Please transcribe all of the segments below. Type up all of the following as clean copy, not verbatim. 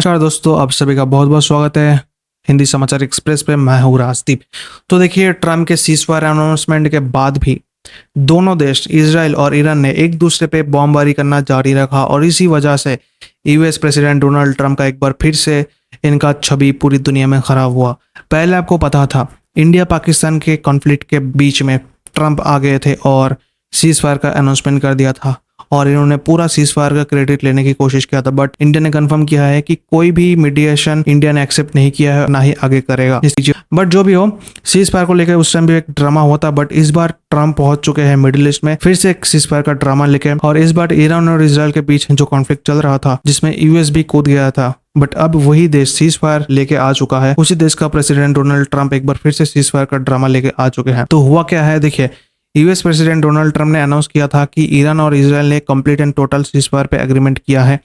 नमस्कार दोस्तों, आप सभी का बहुत बहुत स्वागत है हिंदी समाचार एक्सप्रेस पे। मैं हूँ राजदीप। तो देखिए, ट्रम्प के सीज़फायर अनाउंसमेंट के बाद भी दोनों देश इजराइल और ईरान ने एक दूसरे पे बमबारी करना जारी रखा और इसी वजह से यूएस प्रेसिडेंट डोनाल्ड ट्रम्प का एक बार फिर से इनका छवि पूरी दुनिया में खराब हुआ। पहले आपको पता था, इंडिया पाकिस्तान के कॉन्फ्लिक्ट के बीच में ट्रम्प आ गए थे और सीज़फायर का अनाउंसमेंट कर दिया था और इन्होंने पूरा सीज़फायर का क्रेडिट लेने की कोशिश किया था। बट इंडिया ने कंफर्म किया है कि कोई भी मीडिएशन इंडिया ने एक्सेप्ट नहीं किया है, ना ही आगे करेगा। बट जो भी हो, सीज़फायर को लेकर उस टाइम भी एक ड्रामा हुआ था, बट इस बार ट्रम्प पहुंच चुके हैं मिडिल ईस्ट में फिर से एक सीज़फायर का ड्रामा लेके। और इस बार ईरान और इजराइल के बीच जो कॉन्फ्लिक्ट चल रहा था, जिसमें यूएस भी कूद गया था, बट अब वही देश सीज़फायर लेके आ चुका है। उसी देश का प्रेसिडेंट डोनाल्ड ट्रम्प एक बार फिर से सीज़फायर का ड्रामा लेके आ चुके हैं। तो हुआ क्या है, देखिए, यूएस प्रेसिडेंट डोनाल्ड ट्रम्प ने अनाउंस किया था कि ईरान और इजराइल ने कंप्लीट एंड टोटल सीज़फायर पे एग्रीमेंट किया है।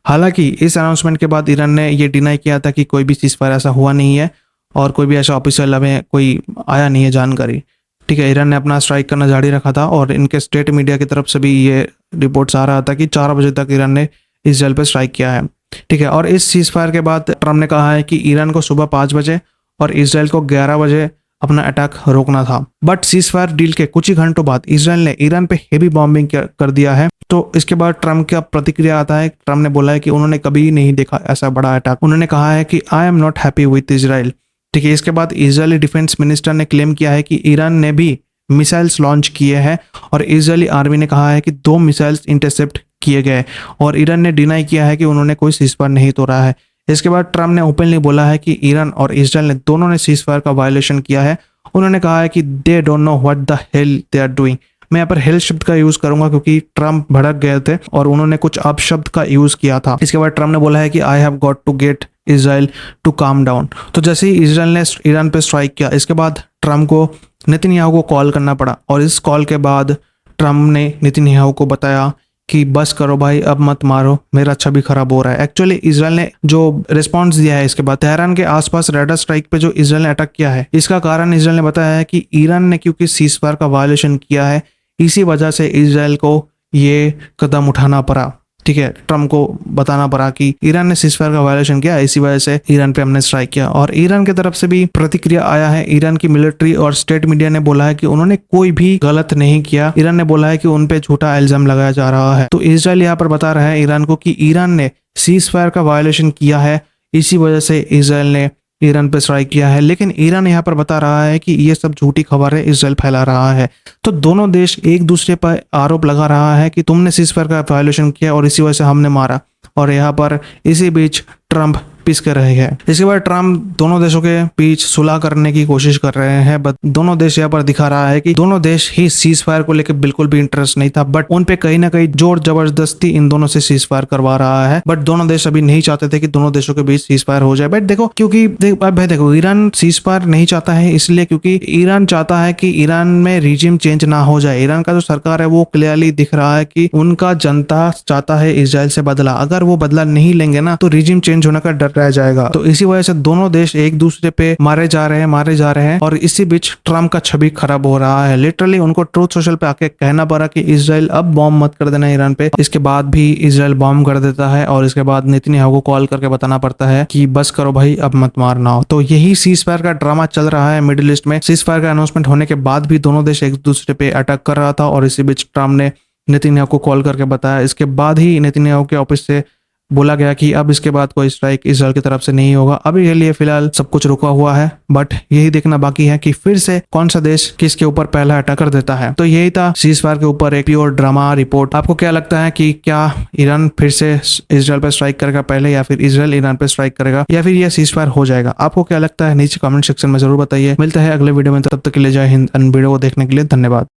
हालांकि इस अनाउंसमेंट के बाद ईरान ने ये डिनाई किया था कि कोई भी सीज़फायर ऐसा हुआ नहीं है और कोई भी ऐसा ऑफिशियल हमें कोई आया नहीं है जानकारी। ठीक है, ईरान ने अपना स्ट्राइक करना जारी रखा था और इनके स्टेट मीडिया की तरफ से भी ये रिपोर्ट्स आ रहा था कि 4 बजे तक ईरान ने इजराइल पर स्ट्राइक किया है। ठीक है, और इस सीज़फायर के बाद ट्रम्प ने कहा है कि ईरान को सुबह 5 बजे और इजराइल को 11 बजे अपना अटैक रोकना था। बट सीज़फायर डील के कुछ ही घंटों बाद इजराइल ने ईरान पे हेवी बॉम्बिंग कर दिया है। तो इसके बाद ट्रम्प का प्रतिक्रिया आता है। ट्रम्प ने बोला है कि उन्होंने कभी नहीं देखा ऐसा बड़ा अटैक। उन्होंने कहा है कि I am not happy with Israel. ठीक है, इसके बाद इजरायली डिफेंस मिनिस्टर ने क्लेम किया है कि ईरान ने भी मिसाइल्स लॉन्च किए हैं और इजरायली आर्मी ने कहा है कि 2 मिसाइल्स इंटरसेप्ट किए गए और ईरान ने डिनाई किया है कि उन्होंने कोई सीज़फायर नहीं तोड़ा है। इसके बाद ट्रम्प ने ओपनली बोला है कि ईरान और इजराइल ने दोनों ने सीज़फायर का वायलेशन किया है। उन्होंने कहा है कि they don't know what the hell they are doing. मैं यहाँ पर हेल शब्द का यूज करूंगा क्योंकि ट्रम्प भड़क गए थे और उन्होंने कुछ अपशब्द का यूज किया था। इसके बाद ट्रम्प ने बोला है कि I have got to get Israel to calm down. तो जैसे ही इजराइल ने ईरान पे स्ट्राइक किया, इसके बाद ट्रम्प को नेतन्याहू को कॉल करना पड़ा और इस कॉल के बाद ट्रम्प ने नेतन्याहू को बताया कि बस करो भाई, अब मत मारो, मेरा छवि खराब हो रहा है। एक्चुअली इजराइल ने जो रिस्पांस दिया है इसके बाद तेहरान के आसपास रडार स्ट्राइक पे जो इजराइल ने अटैक किया है, इसका कारण इजराइल ने बताया है कि ईरान ने क्योंकि सीज़फायर का वायलेशन किया है, इसी वजह से इजराइल को ये कदम उठाना पड़ा। ठीक है, ट्रम्प को बताना पड़ा कि ईरान ने सीज़फायर का वायलेशन किया, इसी वजह से ईरान पे हमने स्ट्राइक किया। और ईरान की तरफ से भी प्रतिक्रिया आया है। ईरान की मिलिट्री और स्टेट मीडिया ने बोला है कि उन्होंने कोई भी गलत नहीं किया। ईरान ने बोला है कि उन पे झूठा इल्जाम लगाया जा रहा है। तो इजराइल यहाँ पर बता रहा है ईरान को कि ईरान ने सीज़फायर का वायलेशन किया है, इसी वजह से इजराइल ने ईरान पे स्ट्राइक किया है। लेकिन ईरान यहाँ पर बता रहा है कि ये सब झूठी खबर है, इजराइल फैला रहा है। तो दोनों देश एक दूसरे पर आरोप लगा रहा है कि तुमने सीज़फायर का वायलेशन किया और इसी वजह से हमने मारा। और यहाँ पर इसी बीच ट्रम्प पिस कर रहे हैं। इसके बाद ट्रम्प दोनों देशों के बीच सुलह करने की कोशिश कर रहे हैं, बट दोनों देश यहाँ पर दिखा रहा है कि दोनों देश ही सीज़फायर को लेकर बिल्कुल भी इंटरेस्ट नहीं था, बट उन पे कहीं ना कहीं जोर जबरदस्ती इन दोनों से सीज़फायर करवा रहा है। बट दोनों देश अभी नहीं चाहते थे कि दोनों देशों के बीच सीज़फायर हो जाए। बट देखो, क्योंकि भाई देखो, ईरान सीज़फायर नहीं चाहता है इसलिए क्योंकि ईरान चाहता है कि ईरान में रिजिम चेंज ना हो जाए। ईरान का जो सरकार है वो क्लियरली दिख रहा है कि उनका जनता चाहता है इजराइल से बदला। अगर वो बदला नहीं लेंगे ना तो रिजिम चेंज होने का डर रह जाएगा। तो इसी वजह से दोनों देश एक दूसरे पे मारे जा रहे हैं और इसी बीच ट्रम्प का छवि खराब हो रहा है। लिटरली उनको ट्रूथ सोशल पे आके कहना पड़ा कि इजराइल अब बॉम्ब मत कर देना ईरान पे। इसके बाद भी इजराइल बॉम्ब कर देता है और इसके बाद नेतन्याहू को कॉल करके बताना पड़ता है कि बस करो भाई, अब मत मारना। तो यही सीज़फायर का ड्रामा चल रहा है मिडिल ईस्ट में। सीज़फायर का अनाउंसमेंट होने के बाद भी दोनों देश एक दूसरे पे अटैक कर रहा था और इसी बीच ट्रम्प ने नेतन्याहू को कॉल करके बताया। इसके बाद ही नेतन्याहू के ऑफिस से बोला गया कि अब इसके बाद कोई स्ट्राइक इजराइल की तरफ से नहीं होगा। अभी के लिए फिलहाल सब कुछ रुका हुआ है, बट यही देखना बाकी है कि फिर से कौन सा देश किसके ऊपर पहला अटैक कर देता है। तो यही था सीज़फायर के ऊपर एक प्योर ड्रामा रिपोर्ट। आपको क्या लगता है कि क्या ईरान फिर से इजराइल पर स्ट्राइक करेगा पहले, या फिर इजराइल ईरान पर स्ट्राइक करेगा, या फिर यह सीज़फायर हो जाएगा? आपको क्या लगता है नीचे कमेंट सेक्शन में जरूर बताइए। मिलते हैं अगले वीडियो में, तब तक के लिए जय हिंद। वीडियो को देखने के लिए धन्यवाद।